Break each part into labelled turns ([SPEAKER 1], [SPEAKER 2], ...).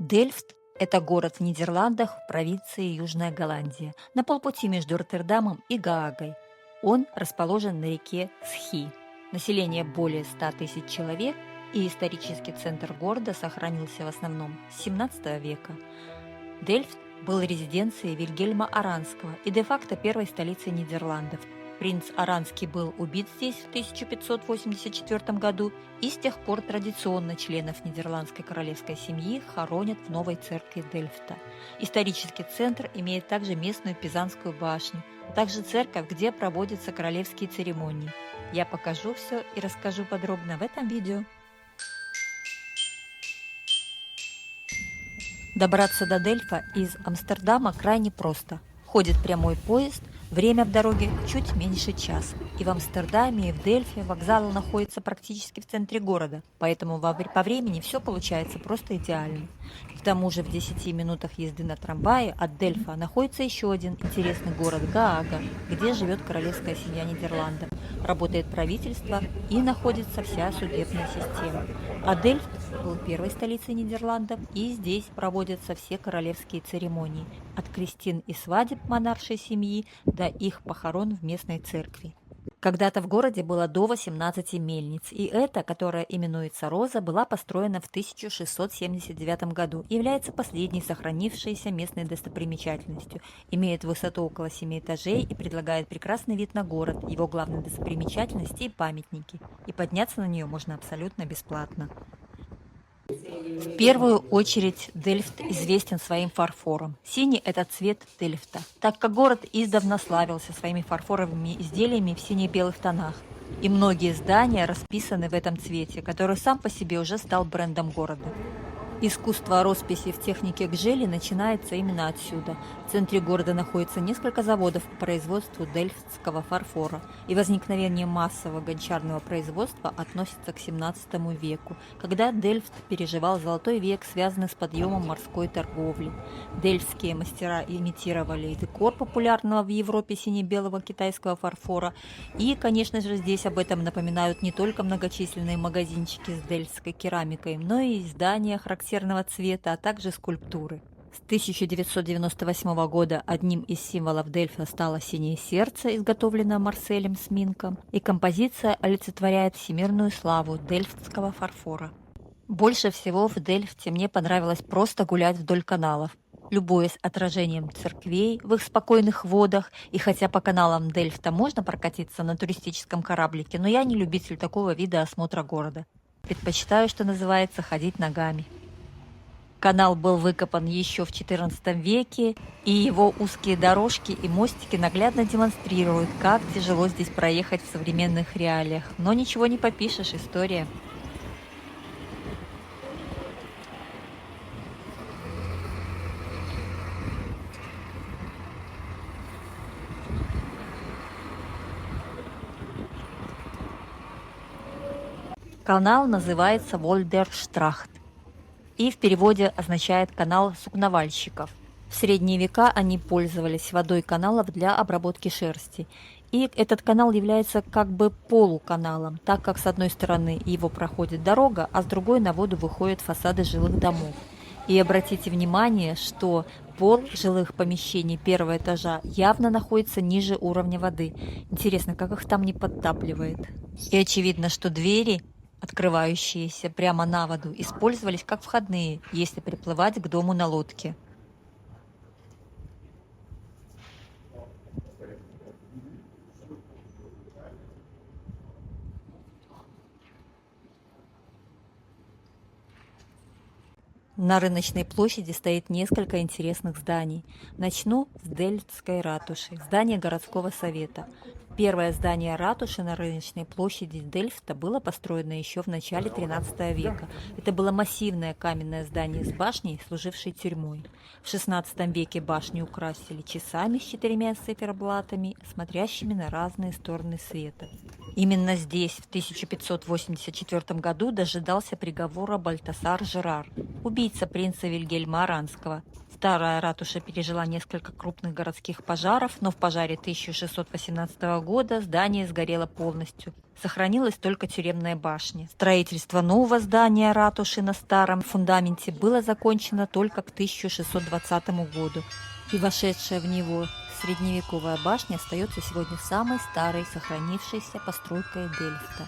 [SPEAKER 1] Дельфт – это город в Нидерландах в провинции Южная Голландия, на полпути между Роттердамом и Гаагой. Он расположен на реке Схи. Население более 100 тысяч человек, и исторический центр города сохранился в основном с 17 века. Дельфт был резиденцией Вильгельма Аранского и де-факто первой столицей Нидерландов. Принц Аранский был убит здесь в 1584 году, и с тех пор традиционно членов нидерландской королевской семьи хоронят в новой церкви Дельфта. Исторический центр имеет также местную Пизанскую башню, а также церковь, где проводятся королевские церемонии. Я покажу все и расскажу подробно в этом видео. Добраться до Дельфа из Амстердама крайне просто. Ходит прямой поезд, время в дороге чуть меньше часа. И в Амстердаме, и в Дельфе вокзалы находятся практически в центре города, поэтому по времени все получается просто идеально. К тому же в 10 минутах езды на трамвае от Дельфа находится еще один интересный город Гаага, где живет королевская семья Нидерландов, работает правительство и находится вся судебная система. А Дельфт был первой столицей Нидерландов, и здесь проводятся все королевские церемонии, от крестин и свадеб монаршей семьи до их похорон в местной церкви. Когда-то в городе было до 18 мельниц, и эта, которая именуется Роза, была построена в 1679 году и является последней сохранившейся местной достопримечательностью. Имеет высоту около 7 этажей и предлагает прекрасный вид на город, его главные достопримечательности и памятники. И подняться на нее можно абсолютно бесплатно. В первую очередь Дельфт известен своим фарфором. Синий – это цвет Дельфта, так как город издавна славился своими фарфоровыми изделиями в сине-белых тонах. И многие здания расписаны в этом цвете, который сам по себе уже стал брендом города. Искусство росписи в технике гжели начинается именно отсюда. В центре города находится несколько заводов по производству дельфтского фарфора, и возникновение массового гончарного производства относится к 17 веку, когда Дельфт переживал золотой век, связанный с подъемом морской торговли. Дельфтские мастера имитировали и декор популярного в Европе сине-белого китайского фарфора, и, конечно же, здесь об этом напоминают не только многочисленные магазинчики с дельфтской керамикой, но и здания характерного цвета, а также скульптуры. С 1998 года одним из символов Дельфта стало синее сердце, изготовленное Марселем Сминком, и композиция олицетворяет всемирную славу дельфтского фарфора. Больше всего в Дельфте мне понравилось просто гулять вдоль каналов, любуясь отражением церквей в их спокойных водах, и хотя по каналам Дельфта можно прокатиться на туристическом кораблике, но я не любитель такого вида осмотра города. Предпочитаю, что называется, ходить ногами. Канал был выкопан еще в XIV веке, и его узкие дорожки и мостики наглядно демонстрируют, как тяжело здесь проехать в современных реалиях. Но ничего не попишешь, история. Канал называется Вольдерштрахт и в переводе означает «канал сукновальщиков». В средние века они пользовались водой каналов для обработки шерсти. И этот канал является как бы полуканалом, так как с одной стороны его проходит дорога, а с другой на воду выходят фасады жилых домов. И обратите внимание, что пол жилых помещений первого этажа явно находится ниже уровня воды. Интересно, как их там не подтапливает. И очевидно, что двери, открывающиеся прямо на воду, использовались как входные, если приплывать к дому на лодке. На рыночной площади стоит несколько интересных зданий. Начну с Дельфтской ратуши, здания городского совета. Первое здание ратуши на рыночной площади Дельфта было построено еще в начале XIII века. Это было массивное каменное здание с башней, служившей тюрьмой. В XVI веке башню украсили часами с 4 циферблатами, смотрящими на разные стороны света. Именно здесь в 1584 году дожидался приговора Бальтасар Жерар, убийца принца Вильгельма Аранского. Старая ратуша пережила несколько крупных городских пожаров, но в пожаре 1618 года здание сгорело полностью. Сохранилась только тюремная башня. Строительство нового здания ратуши на старом фундаменте было закончено только к 1620 году, и вошедшая в него средневековая башня остается сегодня самой старой сохранившейся постройкой Дельфта.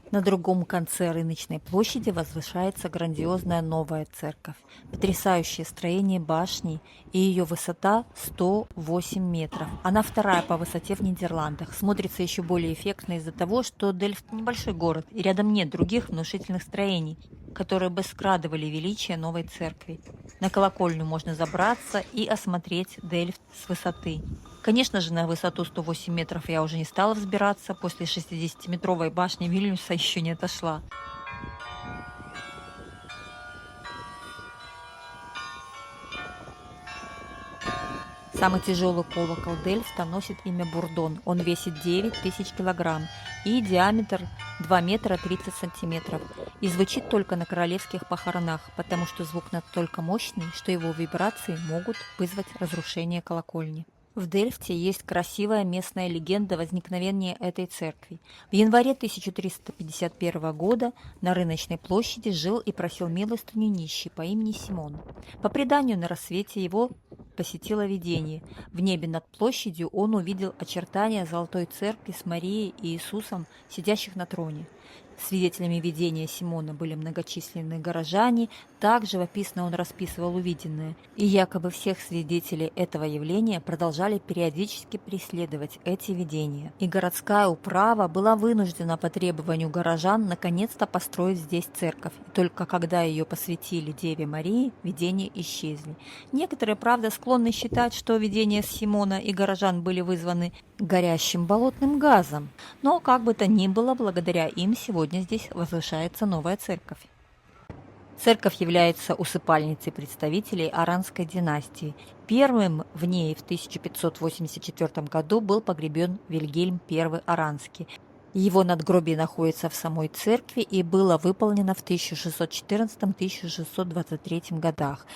[SPEAKER 1] На другом конце рыночной площади возвышается грандиозная новая церковь. Потрясающее строение башни, и ее высота 108 метров. Она вторая по высоте в Нидерландах. Смотрится еще более эффектно из-за того, что Дельфт небольшой город, и рядом нет других внушительных строений, которые бы скрадывали величие новой церкви. На колокольню можно забраться и осмотреть Дельфт с высоты. Конечно же, на высоту 108 метров я уже не стала взбираться, после 60-метровой башни Вильнюса еще не отошла. Самый тяжелый колокол Дельфта носит имя Бурдон. Он весит 9000 килограмм и диаметр 2 метра 30 сантиметров. И звучит только на королевских похоронах, потому что звук настолько мощный, что его вибрации могут вызвать разрушение колокольни. В Дельфте есть красивая местная легенда возникновения этой церкви. В январе 1351 года на рыночной площади жил и просил милостыню нищий по имени Симон. По преданию, на рассвете его посетило видение. В небе над площадью он увидел очертания Золотой Церкви с Марией и Иисусом, сидящих на троне. Свидетелями видения Симона были многочисленные горожане, также живописно он расписывал увиденное, и якобы всех свидетелей этого явления продолжали периодически преследовать эти видения. И городская управа была вынуждена по требованию горожан наконец-то построить здесь церковь, и только когда ее посвятили Деве Марии, видения исчезли. Некоторые, правда, склонны считать, что видения Симона и горожан были вызваны горящим болотным газом, но как бы то ни было, благодаря им сегодня здесь возвышается новая церковь. Церковь является усыпальницей представителей Аранской династии. Первым в ней в 1584 году был погребен Вильгельм I Аранский. Его надгробие находится в самой церкви и было выполнено в 1614-1623 годах.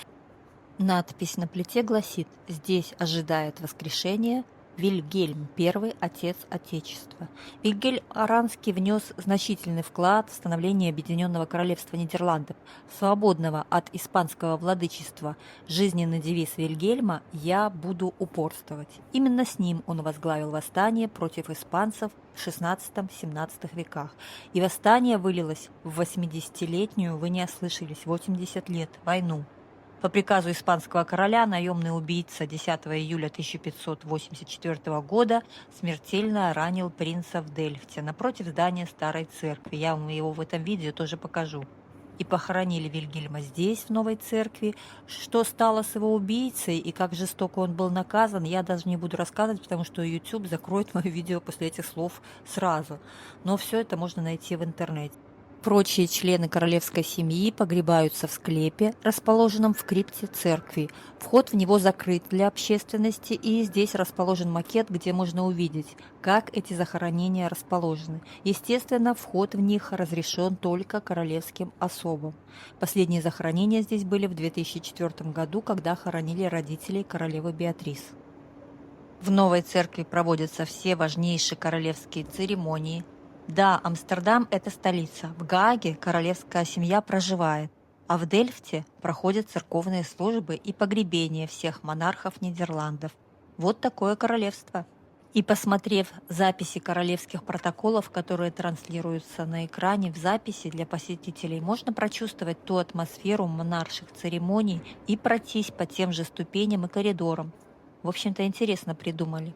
[SPEAKER 1] Надпись на плите гласит: «Здесь ожидает воскрешения Вильгельм I, отец Отечества». Вильгельм Аранский внес значительный вклад в становление Объединенного Королевства Нидерландов, свободного от испанского владычества. Жизненный девиз Вильгельма «Я буду упорствовать». Именно с ним он возглавил восстание против испанцев в XVI-XVII веках. И восстание вылилось в 80-летнюю, вы не ослышались, 80 лет, войну. По приказу испанского короля наемный убийца 10 июля 1584 года смертельно ранил принца в Дельфте напротив здания старой церкви. Я вам его в этом видео тоже покажу. И похоронили Вильгельма здесь, в новой церкви. Что стало с его убийцей и как жестоко он был наказан, я даже не буду рассказывать, потому что YouTube закроет мое видео после этих слов сразу. Но все это можно найти в интернете. Прочие члены королевской семьи погребаются в склепе, расположенном в крипте церкви. Вход в него закрыт для общественности, и здесь расположен макет, где можно увидеть, как эти захоронения расположены. Естественно, вход в них разрешен только королевским особам. Последние захоронения здесь были в 2004 году, когда хоронили родителей королевы Беатрис. В новой церкви проводятся все важнейшие королевские церемонии. Да, Амстердам – это столица. В Гааге королевская семья проживает, а в Дельфте проходят церковные службы и погребения всех монархов Нидерландов. Вот такое королевство. И посмотрев записи королевских протоколов, которые транслируются на экране в записи для посетителей, можно прочувствовать ту атмосферу монарших церемоний и пройтись по тем же ступеням и коридорам. В общем-то, интересно придумали.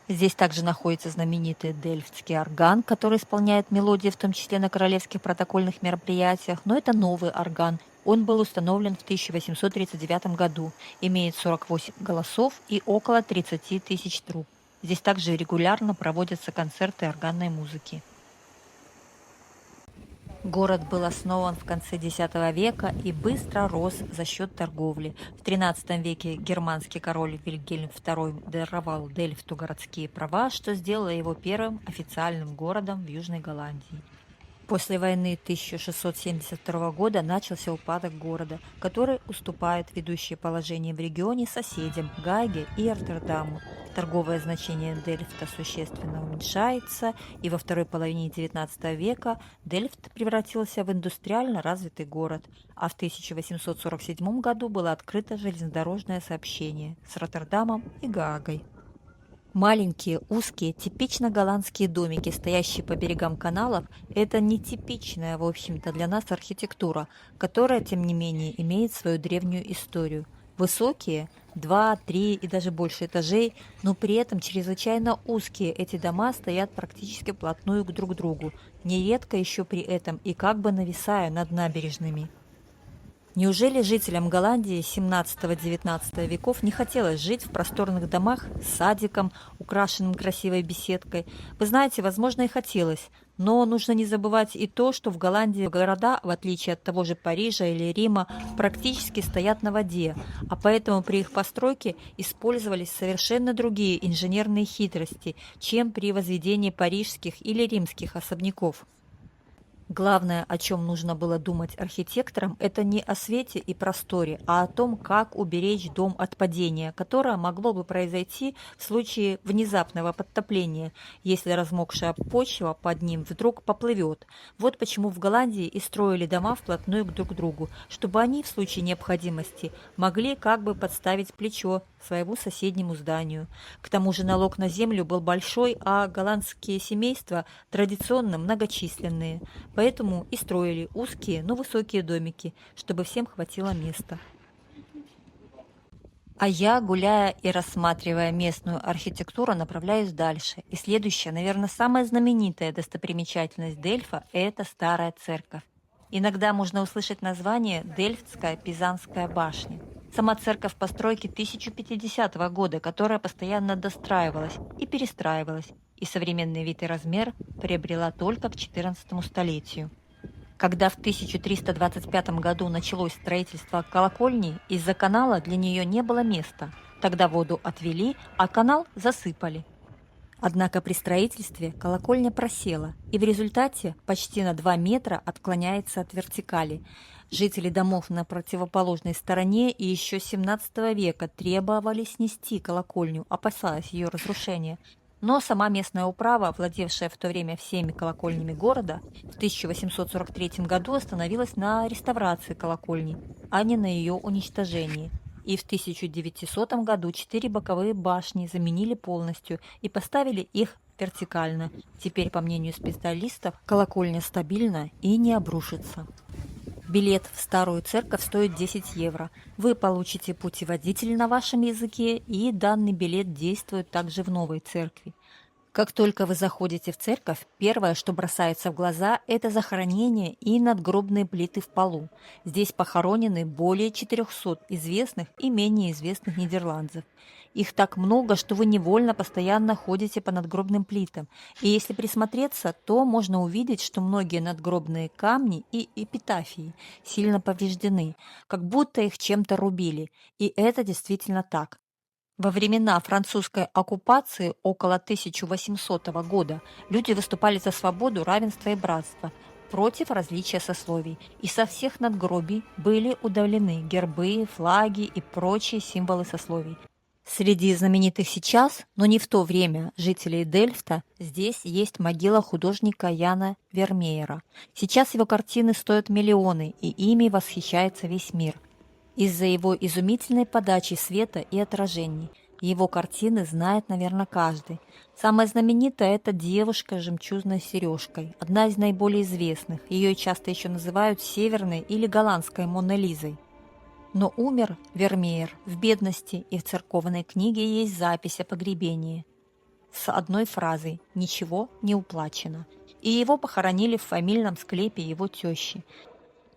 [SPEAKER 1] Здесь также находится знаменитый дельфтский орган, который исполняет мелодии, в том числе на королевских протокольных мероприятиях, но это новый орган. Он был установлен в 1839 году, имеет 48 голосов и около 30 тысяч труб. Здесь также регулярно проводятся концерты органной музыки. Город был основан в конце X века и быстро рос за счет торговли. В XIII веке германский король Вильгельм II даровал Дельфту городские права, что сделало его первым официальным городом в Южной Голландии. После войны 1672 года начался упадок города, который уступает ведущее положение в регионе соседям Гааге и Роттердаму. Торговое значение Дельфта существенно уменьшается, и во второй половине XIX века Дельфт превратился в индустриально развитый город, а в 1847 году было открыто железнодорожное сообщение с Роттердамом и Гаагой. Маленькие, узкие, типично голландские домики, стоящие по берегам каналов, это нетипичная, в общем-то, для нас архитектура, которая, тем не менее, имеет свою древнюю историю. Высокие, 2, 3 и даже больше этажей, но при этом чрезвычайно узкие эти дома стоят практически вплотную друг к другу, нередко еще при этом и как бы нависая над набережными. Неужели жителям Голландии XVII-XIX веков не хотелось жить в просторных домах с садиком, украшенным красивой беседкой? Вы знаете, возможно, и хотелось, но нужно не забывать и то, что в Голландии города, в отличие от того же Парижа или Рима, практически стоят на воде, а поэтому при их постройке использовались совершенно другие инженерные хитрости, чем при возведении парижских или римских особняков. Главное, о чем нужно было думать архитекторам, это не о свете и просторе, а о том, как уберечь дом от падения, которое могло бы произойти в случае внезапного подтопления, если размокшая почва под ним вдруг поплывет. Вот почему в Голландии и строили дома вплотную друг к другу, чтобы они в случае необходимости могли как бы подставить плечо своему соседнему зданию. К тому же налог на землю был большой, а голландские семейства традиционно многочисленные. Поэтому и строили узкие, но высокие домики, чтобы всем хватило места. А я, гуляя и рассматривая местную архитектуру, направляюсь дальше. И следующая, наверное, самая знаменитая достопримечательность Дельфа – это Старая Церковь. Иногда можно услышать название Дельфтская Пизанская башня. Сама церковь постройки 1050 года, которая постоянно достраивалась и перестраивалась, и современный вид и размер приобрела только к XIV столетию. Когда в 1325 году началось строительство колокольни, из-за канала для нее не было места. Тогда воду отвели, а канал засыпали. Однако при строительстве колокольня просела, и в результате почти на 2 метра отклоняется от вертикали. Жители домов на противоположной стороне и еще с XVII века требовали снести колокольню, опасаясь ее разрушения. Но сама местная управа, владевшая в то время всеми колокольнями города, в 1843 году остановилась на реставрации колокольни, а не на ее уничтожении. И в 1900 году 4 боковые башни заменили полностью и поставили их вертикально. Теперь, по мнению специалистов, колокольня стабильна и не обрушится. Билет в Старую Церковь стоит 10 евро. Вы получите путеводитель на вашем языке, и данный билет действует также в Новой Церкви. Как только вы заходите в церковь, первое, что бросается в глаза, это захоронение и надгробные плиты в полу. Здесь похоронены более 400 известных и менее известных нидерландцев. Их так много, что вы невольно постоянно ходите по надгробным плитам. И если присмотреться, то можно увидеть, что многие надгробные камни и эпитафии сильно повреждены, как будто их чем-то рубили. И это действительно так. Во времена французской оккупации около 1800 года люди выступали за свободу, равенство и братство, против различия сословий, и со всех надгробий были удалены гербы, флаги и прочие символы сословий. Среди знаменитых сейчас, но не в то время, жителей Дельфта, здесь есть могила художника Яна Вермеера. Сейчас его картины стоят миллионы, и ими восхищается весь мир. Из-за его изумительной подачи света и отражений. Его картины знает, наверное, каждый. Самая знаменитая – это девушка с жемчужной сережкой, одна из наиболее известных. Ее часто еще называют северной или голландской Моной Лизой. Но умер Вермеер в бедности, и в церковной книге есть запись о погребении с одной фразой «Ничего не уплачено». И его похоронили в фамильном склепе его тещи.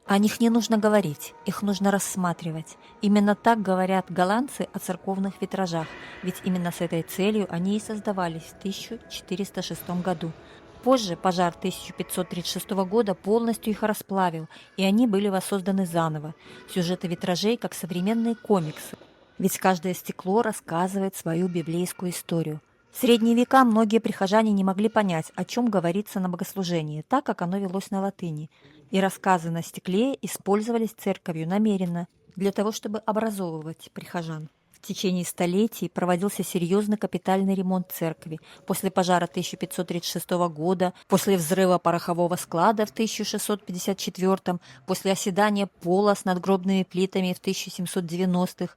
[SPEAKER 1] О них не нужно говорить, их нужно рассматривать. Именно так говорят голландцы о церковных витражах, ведь именно с этой целью они и создавались в 1406 году. Позже пожар 1536 года полностью их расплавил, и они были воссозданы заново. Сюжеты витражей как современные комиксы, ведь каждое стекло рассказывает свою библейскую историю. В средние века многие прихожане не могли понять, о чем говорится на богослужении, так как оно велось на латыни, и рассказы на стекле использовались церковью намеренно для того, чтобы образовывать прихожан. В течение столетий проводился серьезный капитальный ремонт церкви. После пожара 1536 года, после взрыва порохового склада в 1654, после оседания пола с надгробными плитами в 1790-х,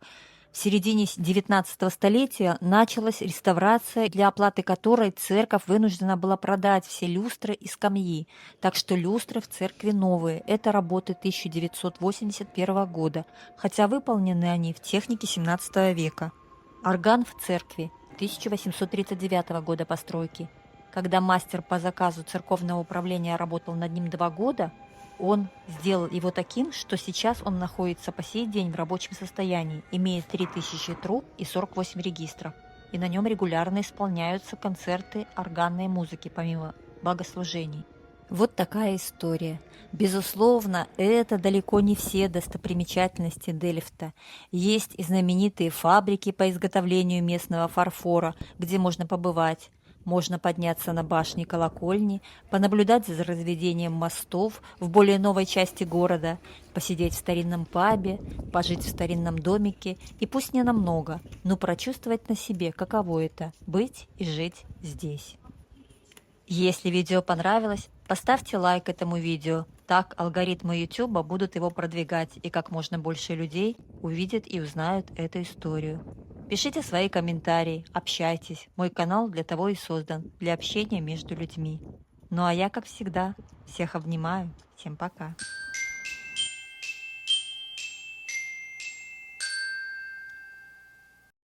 [SPEAKER 1] в середине XIX столетия началась реставрация, для оплаты которой церковь вынуждена была продать все люстры и скамьи. Так что люстры в церкви новые. Это работы 1981 года, хотя выполнены они в технике XVII века. Орган в церкви 1839 года постройки. Когда мастер по заказу церковного управления работал над ним 2 года, он сделал его таким, что сейчас он находится по сей день в рабочем состоянии, имея 3000 труб и 48 регистров, и на нем регулярно исполняются концерты органной музыки помимо богослужений. Вот такая история. Безусловно, это далеко не все достопримечательности Дельфта. Есть и знаменитые фабрики по изготовлению местного фарфора, где можно побывать. Можно подняться на башни колокольни, понаблюдать за разведением мостов в более новой части города, посидеть в старинном пабе, пожить в старинном домике и пусть не намного, но прочувствовать на себе, каково это – быть и жить здесь. Если видео понравилось, поставьте лайк этому видео, так алгоритмы YouTube будут его продвигать и как можно больше людей увидят и узнают эту историю. Пишите свои комментарии, общайтесь. Мой канал для того и создан, для общения между людьми. Ну а я, как всегда, всех обнимаю. Всем пока.